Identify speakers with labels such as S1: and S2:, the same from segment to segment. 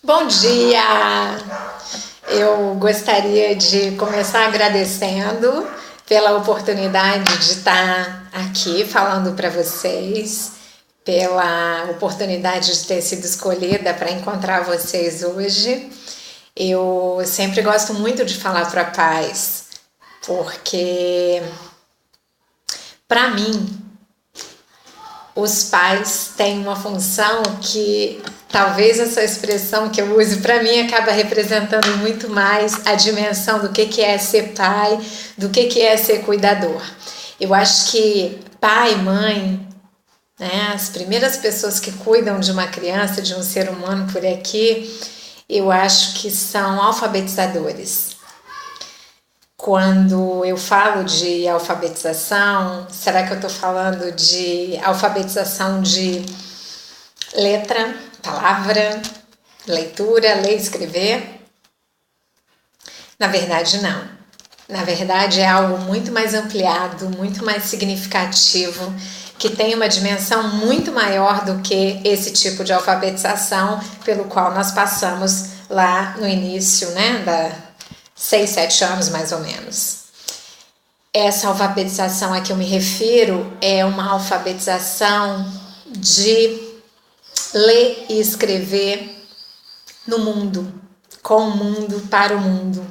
S1: Bom dia! Eu gostaria de começar agradecendo pela oportunidade de estar aqui falando para vocês, pela oportunidade de ter sido escolhida para encontrar vocês hoje. Eu sempre gosto muito de falar para pais, porque para mim os pais têm uma função que talvez essa expressão que eu use para mim acaba representando muito mais a dimensão do que é ser pai, do que é ser cuidador. Eu acho que pai, mãe, né, as primeiras pessoas que cuidam de uma criança, de um ser humano por aqui, eu acho que são alfabetizadores. Quando eu falo de alfabetização, será que eu estou falando de alfabetização de letra, palavra, leitura, ler e escrever? Na verdade, não. Na verdade, é algo muito mais ampliado, muito mais significativo, que tem uma dimensão muito maior do que esse tipo de alfabetização pelo qual nós passamos lá no início, né, 6, 7 anos mais ou menos. Essa alfabetização a que eu me refiro é uma alfabetização de ler e escrever no mundo, com o mundo, para o mundo.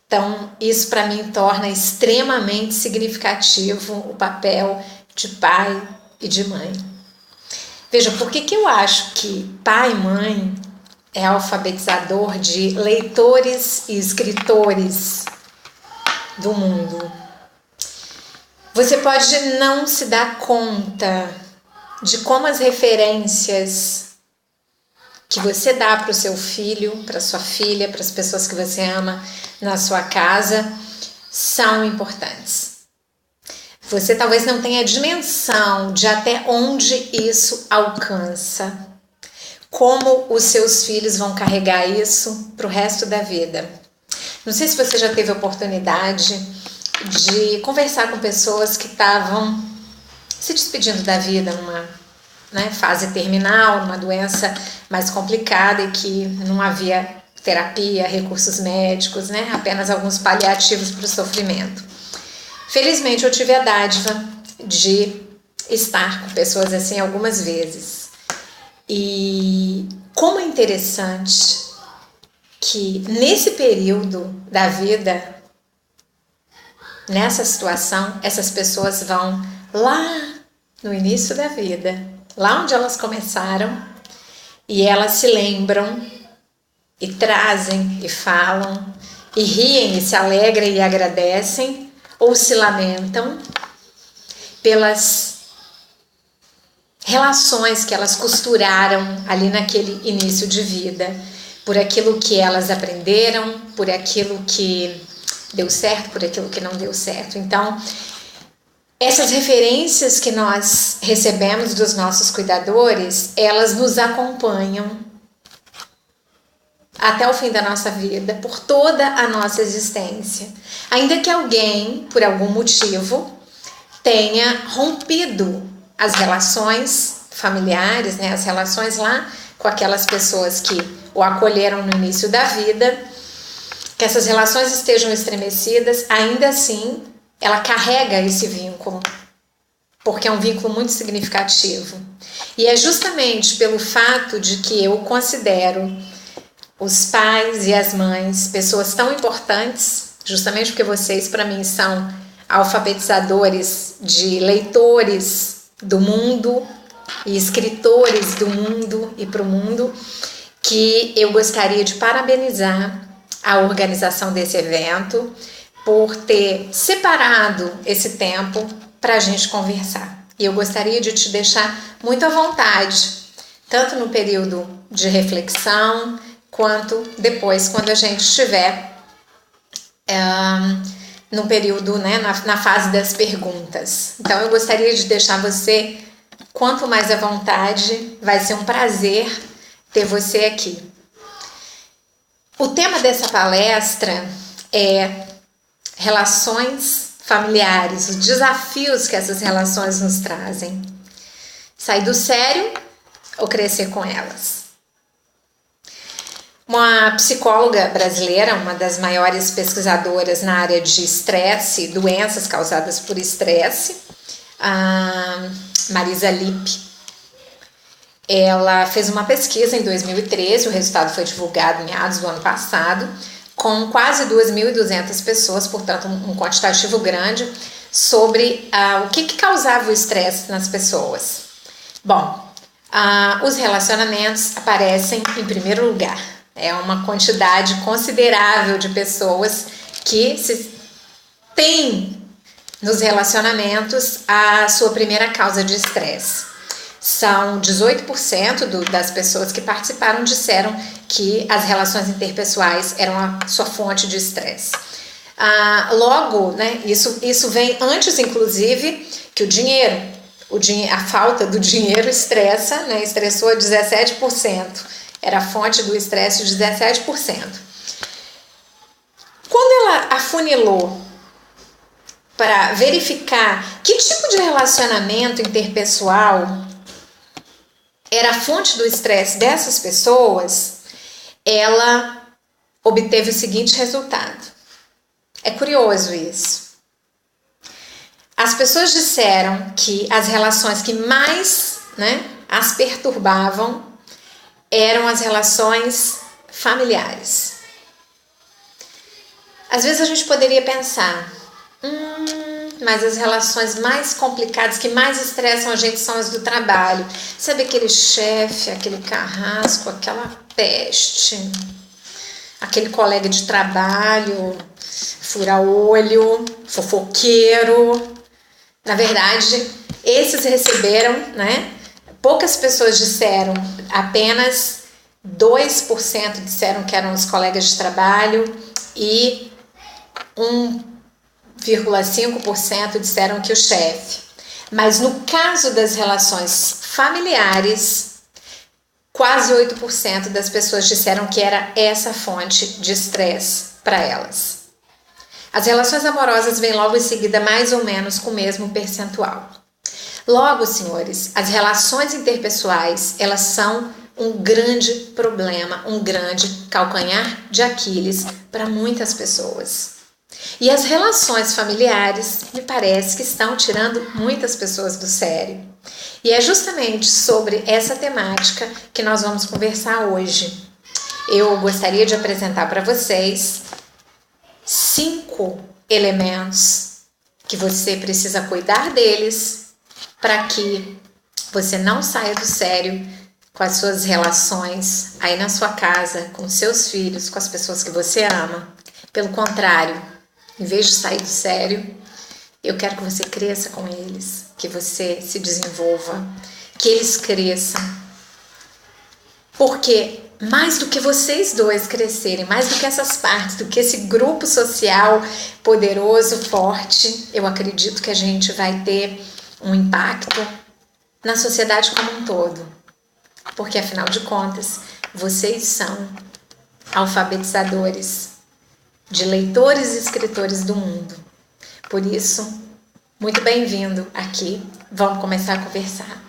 S1: Então, isso para mim torna extremamente significativo o papel de pai e de mãe. Veja, por que eu acho que pai e mãe é alfabetizador de leitores e escritores do mundo? Você pode não se dar conta de como as referências que você dá para o seu filho, para sua filha, para as pessoas que você ama na sua casa são importantes. Você talvez não tenha dimensão de até onde isso alcança. Como os seus filhos vão carregar isso para o resto da vida. Não sei se você já teve a oportunidade de conversar com pessoas que estavam se despedindo da vida numa fase terminal, numa doença mais complicada e que não havia terapia, recursos médicos, né? Apenas alguns paliativos para o sofrimento. Felizmente eu tive a dádiva de estar com pessoas assim algumas vezes. E como é interessante que nesse período da vida, nessa situação, essas pessoas vão lá no início da vida, lá onde elas começaram, e elas se lembram e trazem e falam e riem e se alegram e agradecem ou se lamentam pelas relações que elas costuraram ali naquele início de vida, por aquilo que elas aprenderam, por aquilo que deu certo, por aquilo que não deu certo. Então, essas referências que nós recebemos dos nossos cuidadores, elas nos acompanham até o fim da nossa vida, por toda a nossa existência. Ainda que alguém, por algum motivo, tenha rompido as relações familiares, né, as relações lá com aquelas pessoas que o acolheram no início da vida, que essas relações estejam estremecidas, ainda assim ela carrega esse vínculo, porque é um vínculo muito significativo. E é justamente pelo fato de que eu considero os pais e as mães pessoas tão importantes, justamente porque vocês para mim são alfabetizadores de leitores do mundo e escritores do mundo e para o mundo, que eu gostaria de parabenizar a organização desse evento por ter separado esse tempo para a gente conversar. E eu gostaria de te deixar muito à vontade, tanto no período de reflexão, quanto depois, quando a gente estiver no período, né, na fase das perguntas. Então, eu gostaria de deixar você quanto mais à vontade, vai ser um prazer ter você aqui. O tema dessa palestra é relações familiares, os desafios que essas relações nos trazem. Sair do sério ou crescer com elas? Uma psicóloga brasileira, uma das maiores pesquisadoras na área de estresse, doenças causadas por estresse, a Marisa Lippe, ela fez uma pesquisa em 2013, o resultado foi divulgado em meados do ano passado, com quase 2.200 pessoas, portanto um quantitativo grande, sobre o que causava o estresse nas pessoas. Bom, os relacionamentos aparecem em primeiro lugar. É uma quantidade considerável de pessoas que têm nos relacionamentos a sua primeira causa de estresse. São 18% das pessoas que participaram disseram que as relações interpessoais eram a sua fonte de estresse. Logo, né, isso vem antes, inclusive, que o dinheiro, a falta do dinheiro estressa, né, estressou 17%. Era a fonte do estresse de 17%. Quando ela afunilou para verificar que tipo de relacionamento interpessoal era a fonte do estresse dessas pessoas, ela obteve o seguinte resultado. É curioso isso. As pessoas disseram que as relações que mais, né, as perturbavam eram as relações familiares. Às vezes a gente poderia pensar, mas as relações mais complicadas, que mais estressam a gente são as do trabalho. Sabe aquele chefe, aquele carrasco, aquela peste, aquele colega de trabalho, fura-olho, fofoqueiro. Na verdade, esses receberam, né? Poucas pessoas disseram, apenas 2% disseram que eram os colegas de trabalho e 1,5% disseram que o chefe. Mas no caso das relações familiares, quase 8% das pessoas disseram que era essa fonte de estresse para elas. As relações amorosas vêm logo em seguida, mais ou menos com o mesmo percentual. Logo, senhores, as relações interpessoais, elas são um grande problema, um grande calcanhar de Aquiles para muitas pessoas. E as relações familiares, me parece que estão tirando muitas pessoas do sério. E é justamente sobre essa temática que nós vamos conversar hoje. Eu gostaria de apresentar para vocês 5 elementos que você precisa cuidar deles para que você não saia do sério com as suas relações aí na sua casa, com seus filhos, com as pessoas que você ama. Pelo contrário, em vez de sair do sério, eu quero que você cresça com eles, que você se desenvolva, que eles cresçam. Porque mais do que vocês dois crescerem, mais do que essas partes, do que esse grupo social poderoso, forte, eu acredito que a gente vai ter um impacto na sociedade como um todo. Porque, afinal de contas, vocês são alfabetizadores de leitores e escritores do mundo. Por isso, muito bem-vindo aqui. Vamos começar a conversar.